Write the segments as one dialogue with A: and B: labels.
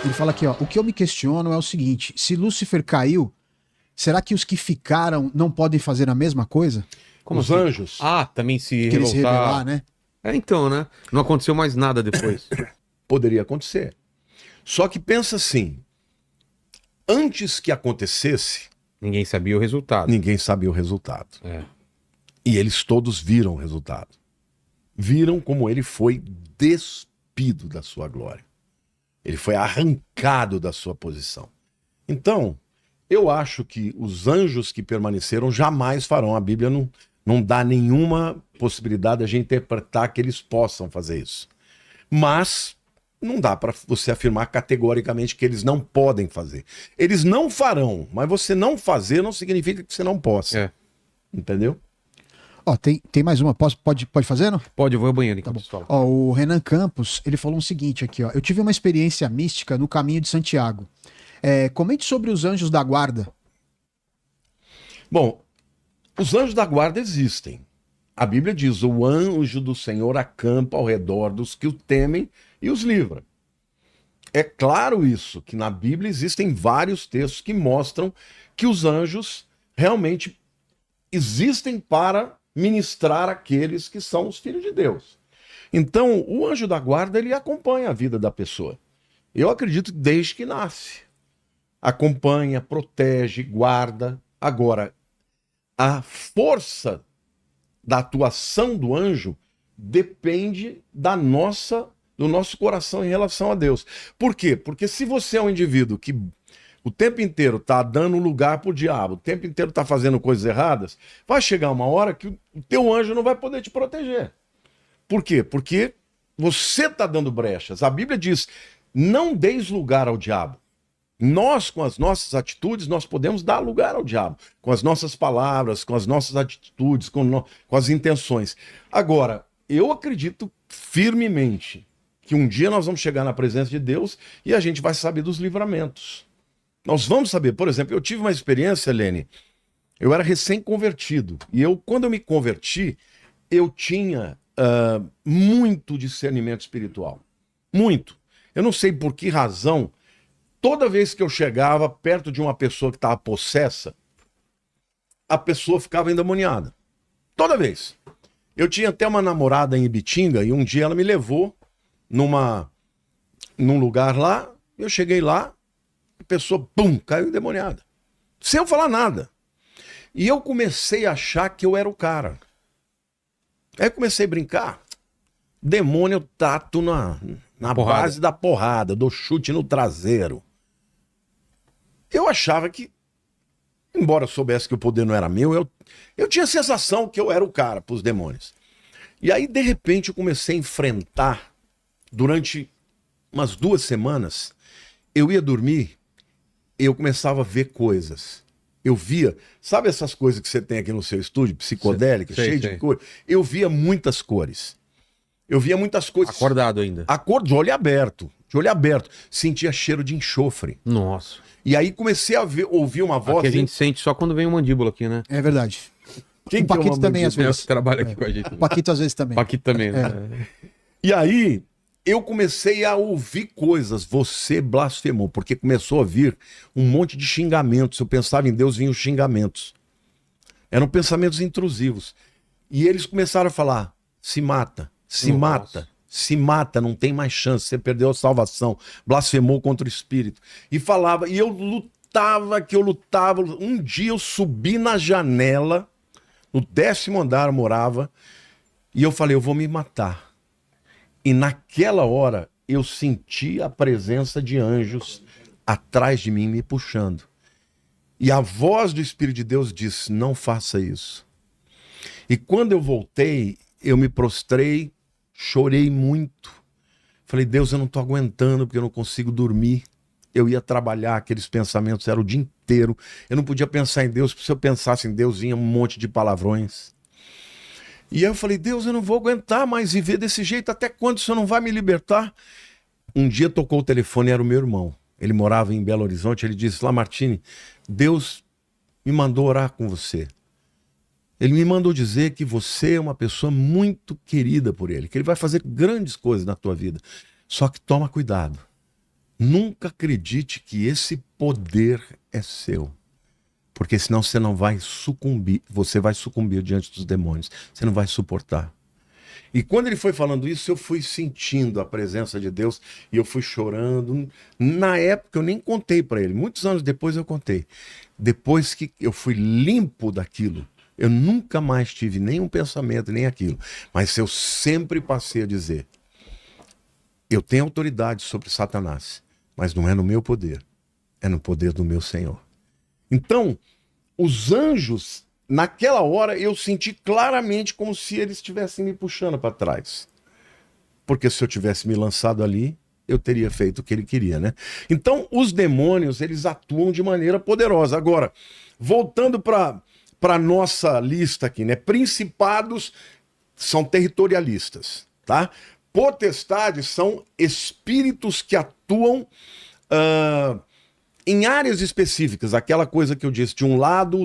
A: Ele fala aqui, ó, o que eu me questiono é o seguinte, se Lúcifer caiu, será que os que ficaram não podem fazer a mesma coisa?
B: Como
C: Os
B: assim?
C: anjos.
B: Ah, também se
A: Que eles se
B: revoltar.
A: rebelar, né?
B: É, então, né? Não aconteceu mais nada depois.
C: Poderia acontecer. Só que pensa assim, antes que acontecesse,
B: Ninguém sabia o resultado.
C: ninguém sabia o resultado.
B: É.
C: E eles todos viram o resultado. Viram como ele foi despido da sua glória. Ele foi arrancado da sua posição. Então, eu acho que os anjos que permaneceram jamais farão. A Bíblia não dá nenhuma possibilidade de a gente interpretar que eles possam fazer isso. Mas não dá para você afirmar categoricamente que eles não podem fazer. Eles não farão, mas você não fazer não significa que você não possa.
B: É.
C: Entendeu?
A: Ó, tem mais uma, pode fazer, não?
B: Pode, eu vou ao banheiro
A: Tá
B: enquanto
A: bom.
B: você fala.
A: Ó, o Renan Campos, ele falou o seguinte aqui, ó. Eu tive uma experiência mística no caminho de Santiago. Comente sobre os anjos da guarda.
C: Bom, os anjos da guarda existem. A Bíblia diz: o anjo do Senhor acampa ao redor dos que o temem e os livra. É claro isso, que na Bíblia existem vários textos que mostram que os anjos realmente existem para ministrar aqueles que são os filhos de Deus. Então, o anjo da guarda, ele acompanha a vida da pessoa. Eu acredito que desde que nasce. Acompanha, protege, guarda. Agora, a força da atuação do anjo depende do nosso coração em relação a Deus. Por quê? Porque se você é um indivíduo que o tempo inteiro está dando lugar para o diabo, o tempo inteiro está fazendo coisas erradas, vai chegar uma hora que o teu anjo não vai poder te proteger. Por quê? Porque você está dando brechas. A Bíblia diz: não deis lugar ao diabo. Nós, com as nossas atitudes, nós podemos dar lugar ao diabo. Com as nossas palavras, com as nossas atitudes, com as intenções. Agora, eu acredito firmemente que um dia nós vamos chegar na presença de Deus e a gente vai saber dos livramentos. Nós vamos saber. Por exemplo, eu tive uma experiência, Lene. Eu era recém-convertido. E quando eu me converti, eu tinha muito discernimento espiritual. Muito. Eu não sei por que razão. Toda vez que eu chegava perto de uma pessoa que estava possessa, a pessoa ficava endemoniada. Toda vez. Eu tinha até uma namorada em Ibitinga e um dia ela me levou num lugar lá. Eu cheguei lá, a pessoa, pum, caiu endemoniada. Sem eu falar nada. E eu comecei a achar que eu era o cara. Aí eu comecei a brincar. Demônio, eu tato na base da porrada, dou chute no traseiro. Eu achava que, embora eu soubesse que o poder não era meu, eu tinha a sensação que eu era o cara para os demônios. E aí, de repente, eu comecei a enfrentar, durante umas 2 semanas, eu ia dormir, eu começava a ver coisas. Eu via, sabe essas coisas que você tem aqui no seu estúdio, psicodélica, cheio de cores? Eu via muitas cores. Eu via muitas coisas.
B: Acordado ainda.
C: De olho aberto. De olho aberto. Sentia cheiro de enxofre.
B: Nossa.
C: E aí comecei a ouvir uma voz.
B: Que a gente sente só quando vem o mandíbula aqui, né?
A: É verdade.
C: Quem
A: o Paquito também, às vezes.
B: Que trabalha aqui com a gente.
A: O Paquito, às vezes, também.
B: Paquito também, né?
C: E aí, eu comecei a ouvir coisas. Você blasfemou, porque começou a vir um monte de xingamentos. Eu pensava em Deus, vinham xingamentos. Eram pensamentos intrusivos. E eles começaram a falar: se mata, se mata. Se mata, não tem mais chance, você perdeu a salvação, blasfemou contra o Espírito. E falava, e eu lutava. Um dia eu subi na janela, no 10º andar eu morava, e eu falei: eu vou me matar. E naquela hora eu senti a presença de anjos atrás de mim me puxando. E a voz do Espírito de Deus disse: não faça isso. E quando eu voltei, eu me prostrei, chorei muito. Falei: Deus, eu não estou aguentando porque eu não consigo dormir. Eu ia trabalhar, aqueles pensamentos eram o dia inteiro. Eu não podia pensar em Deus, porque se eu pensasse em Deus, vinha um monte de palavrões. E aí eu falei: Deus, eu não vou aguentar mais viver desse jeito. Até quando o Senhor não vai me libertar? Um dia tocou o telefone, era o meu irmão. Ele morava em Belo Horizonte. Ele disse: Lamartine, Deus me mandou orar com você. Ele me mandou dizer que você é uma pessoa muito querida por ele, que ele vai fazer grandes coisas na tua vida. Só que toma cuidado. Nunca acredite que esse poder é seu. Porque senão você não vai sucumbir, você vai sucumbir diante dos demônios. Você não vai suportar. E quando ele foi falando isso, eu fui sentindo a presença de Deus e eu fui chorando. Na época eu nem contei para ele, muitos anos depois eu contei. Depois que eu fui limpo daquilo, eu nunca mais tive nenhum pensamento, nem aquilo. Mas eu sempre passei a dizer, eu tenho autoridade sobre Satanás, mas não é no meu poder, é no poder do meu Senhor. Então, os anjos... Naquela hora eu senti claramente como se eles estivessem me puxando para trás. Porque se eu tivesse me lançado ali, eu teria feito o que ele queria, né? Então, os demônios, eles atuam de maneira poderosa. Agora, voltando para a nossa lista aqui, né? Principados são territorialistas, tá? Potestades são espíritos que atuam em áreas específicas. Aquela coisa que eu disse, de um lado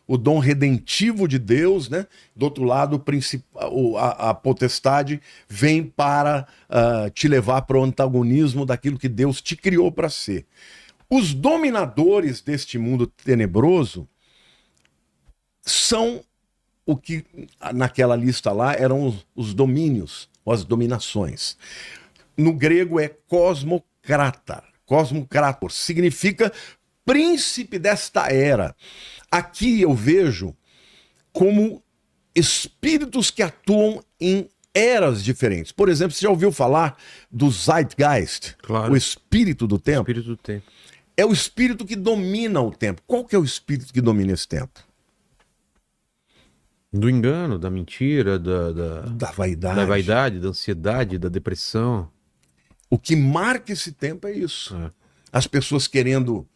C: o dom redentivo de Deus, né? Do outro lado, a potestade vem para te levar para o antagonismo daquilo que Deus te criou para ser. Os dominadores deste mundo tenebroso são o que naquela lista lá eram os domínios, ou as dominações. No grego é cosmocrator. Cosmocrator significa príncipe desta era. Aqui eu vejo como espíritos que atuam em eras diferentes. Por exemplo, você já ouviu falar do Zeitgeist?
B: Claro.
C: O espírito do tempo?
B: Espírito do tempo.
C: É o espírito que domina o tempo. Qual que é o espírito que domina esse tempo?
B: Do engano, da mentira,
C: Da vaidade.
B: da vaidade, da ansiedade, da depressão.
C: O que marca esse tempo é isso.
B: É.
C: As pessoas querendo,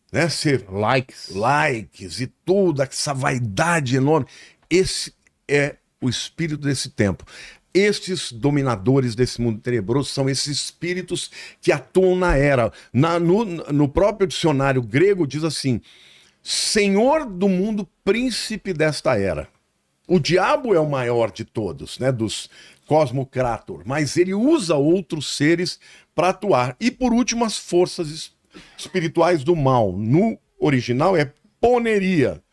C: né, ser likes e tudo, essa vaidade enorme. Esse é o espírito desse tempo. Estes dominadores desse mundo tenebroso são esses espíritos que atuam na era. No próprio dicionário grego diz assim, Senhor do mundo, príncipe desta era. O diabo é o maior de todos, né, dos cosmocrator, mas ele usa outros seres para atuar. E por último, as forças espirituais do mal. No original é poneria,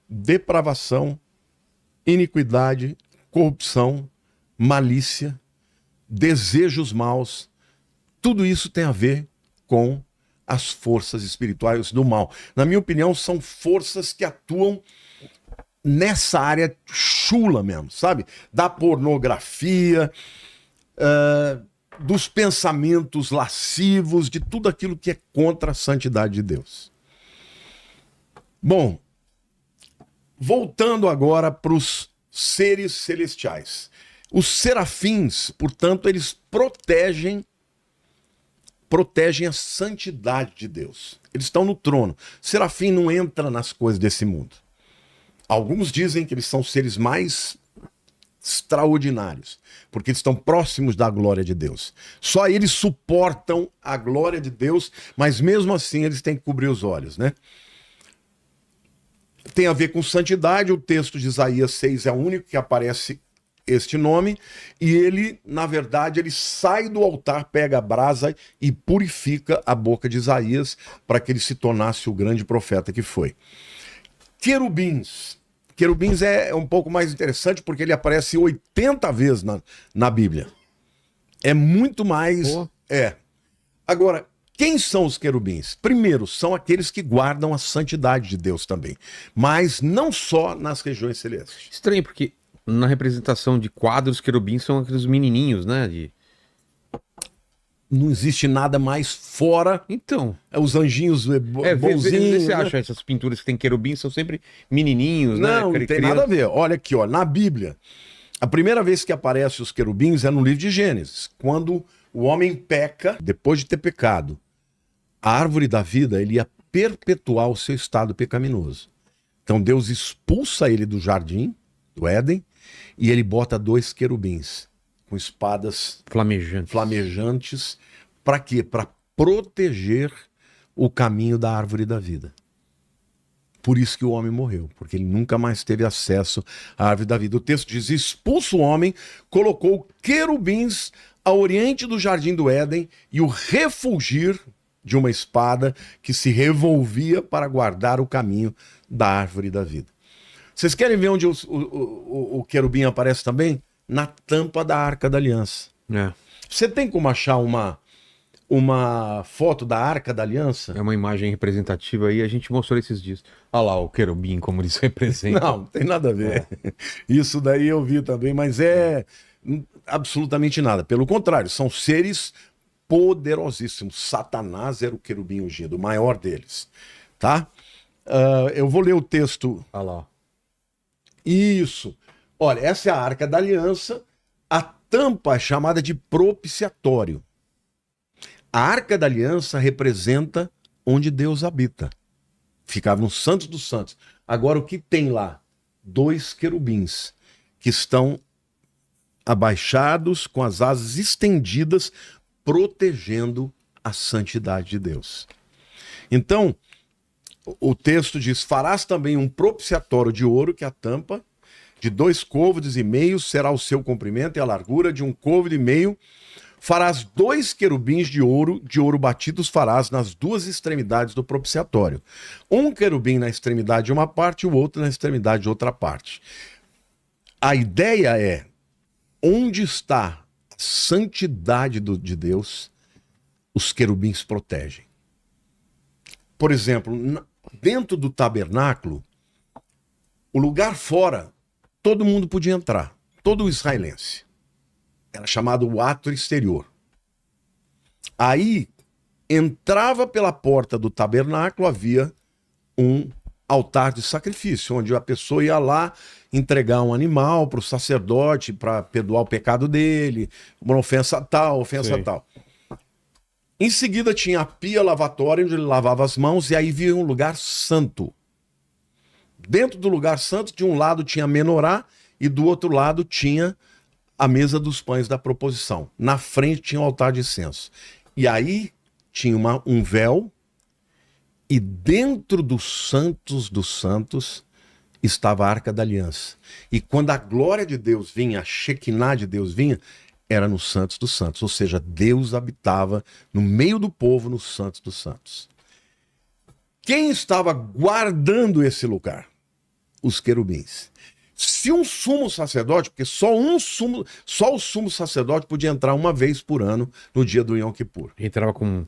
C: depravação, iniquidade, corrupção, malícia, desejos maus. Tudo isso tem a ver com as forças espirituais do mal. Na minha opinião, são forças que atuam nessa área chula mesmo, sabe? Da pornografia, dos pensamentos lascivos, de tudo aquilo que é contra a santidade de Deus. Bom, voltando agora para os seres celestiais. Os serafins, portanto, eles protegem a santidade de Deus. Eles estão no trono. Serafim não entra nas coisas desse mundo. Alguns dizem que eles são os seres mais extraordinários, porque eles estão próximos da glória de Deus. Só eles suportam a glória de Deus, mas mesmo assim eles têm que cobrir os olhos, né? Tem a ver com santidade, o texto de Isaías 6 é o único que aparece este nome, e ele, na verdade, ele sai do altar, pega a brasa e purifica a boca de Isaías para que ele se tornasse o grande profeta que foi. Querubins. Querubins é um pouco mais interessante porque ele aparece 80 vezes na Bíblia. É muito mais... Agora, quem são os querubins? Primeiro, são aqueles que guardam a santidade de Deus também. Mas não só nas regiões celestes.
B: Estranho, porque na representação de quadros, querubins são aqueles menininhos, né?
C: Não existe nada mais fora.
B: Então.
C: Os anjinhos bonzinhos.
B: Você acha essas pinturas que tem querubins são sempre menininhos, né?
C: Não, não tem nada a ver. Olha aqui, ó, na Bíblia, a primeira vez que aparece os querubins é no livro de Gênesis. Quando o homem peca, depois de ter pecado, a árvore da vida, ele ia perpetuar o seu estado pecaminoso. Então Deus expulsa ele do jardim, do Éden, e ele bota 2 querubins com espadas flamejantes. Para quê? Para proteger o caminho da árvore da vida. Por isso que o homem morreu, porque ele nunca mais teve acesso à árvore da vida. O texto diz: expulso o homem, colocou querubins a oriente do jardim do Éden e o refulgir de uma espada que se revolvia para guardar o caminho da árvore da vida. Vocês querem ver onde o querubim aparece também? Na tampa da Arca da Aliança.
B: É.
C: Você tem como achar uma foto da Arca da Aliança?
B: É uma imagem representativa aí, a gente mostrou esses dias. Olha lá o querubim, como eles representam.
C: Não tem nada a ver. Isso daí eu vi também, mas é absolutamente nada. Pelo contrário, são seres poderosíssimos. Satanás era o querubim ungido, o maior deles. Tá? Eu vou ler o texto.
B: Olha lá.
C: Isso. Olha, essa é a Arca da Aliança. A tampa é chamada de propiciatório. A Arca da Aliança representa onde Deus habita. Ficava no Santos dos Santos. Agora, o que tem lá? 2 querubins que estão abaixados, com as asas estendidas, protegendo a santidade de Deus. Então, o texto diz: farás também um propiciatório de ouro, que é a tampa, de 2 côvados e meio será o seu comprimento e a largura de 1 côvado e meio. Farás 2 querubins de ouro batidos farás nas 2 extremidades do propiciatório. Um querubim na extremidade de uma parte e o outro na extremidade de outra parte. A ideia é: onde está a santidade de Deus, os querubins protegem. Por exemplo, dentro do tabernáculo, o lugar fora, todo mundo podia entrar, todo israelense. Era chamado o átrio exterior. Aí, entrava pela porta do tabernáculo, havia um altar de sacrifício, onde a pessoa ia lá entregar um animal para o sacerdote, para perdoar o pecado dele, uma ofensa tal, ofensa
B: Sim.
C: tal. Em seguida tinha a pia lavatória, onde ele lavava as mãos, e aí havia um lugar santo. Dentro do lugar santo, de um lado tinha a menorá, e do outro lado tinha a mesa dos pães da proposição. Na frente tinha o altar de incenso. E aí tinha um véu, e dentro dos santos estava a Arca da Aliança. E quando a glória de Deus vinha, a Shekinah de Deus vinha, era no Santos dos Santos. Ou seja, Deus habitava no meio do povo, no Santos dos Santos. Quem estava guardando esse lugar? Os querubins. Se um sumo sacerdote, porque só o sumo sacerdote podia entrar uma vez por ano no dia do Yom Kippur.
B: Entrava com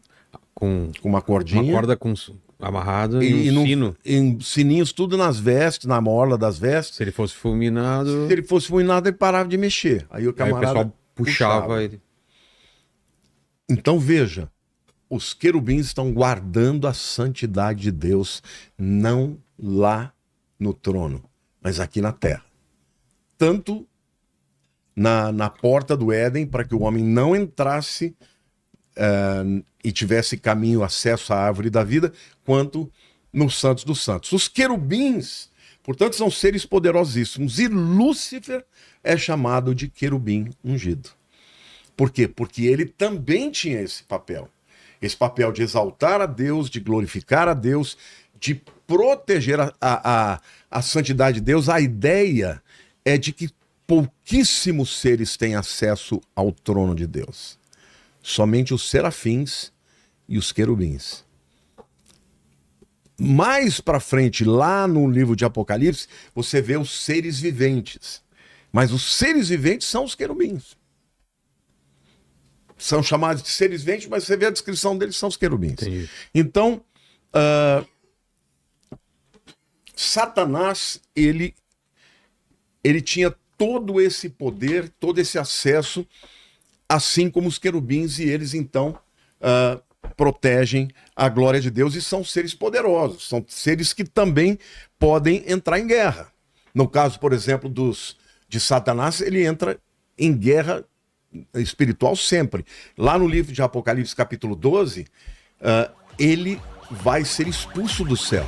C: uma cordinha.
B: Uma corda amarrada e um sino.
C: Em sininhos, tudo nas vestes, na orla das vestes.
B: Se ele fosse fulminado...
C: Se ele fosse fulminado, ele parava de mexer. Aí o camarada
B: Aí o pessoal puxava ele.
C: Então veja, os querubins estão guardando a santidade de Deus, não lá no trono, mas aqui na terra. Tanto na porta do Éden, para que o homem não entrasse e tivesse caminho, acesso à árvore da vida, quanto no Santos dos Santos. Os querubins, portanto, são seres poderosíssimos, e Lúcifer é chamado de querubim ungido. Por quê? Porque ele também tinha esse papel de exaltar a Deus, de glorificar a Deus, de proteger a santidade de Deus. A ideia é de que pouquíssimos seres têm acesso ao trono de Deus. Somente os serafins e os querubins. Mais para frente, lá no livro de Apocalipse, você vê os seres viventes. Mas os seres viventes são os querubins. São chamados de seres viventes, mas você vê a descrição deles, são os querubins.
B: Entendi.
C: Então, Satanás, ele tinha todo esse poder, todo esse acesso, assim como os querubins, e eles então protegem a glória de Deus, e são seres poderosos, são seres que também podem entrar em guerra. No caso, por exemplo, de Satanás, ele entra em guerra espiritual sempre. Lá no livro de Apocalipse, capítulo 12, ele vai ser expulso do céu.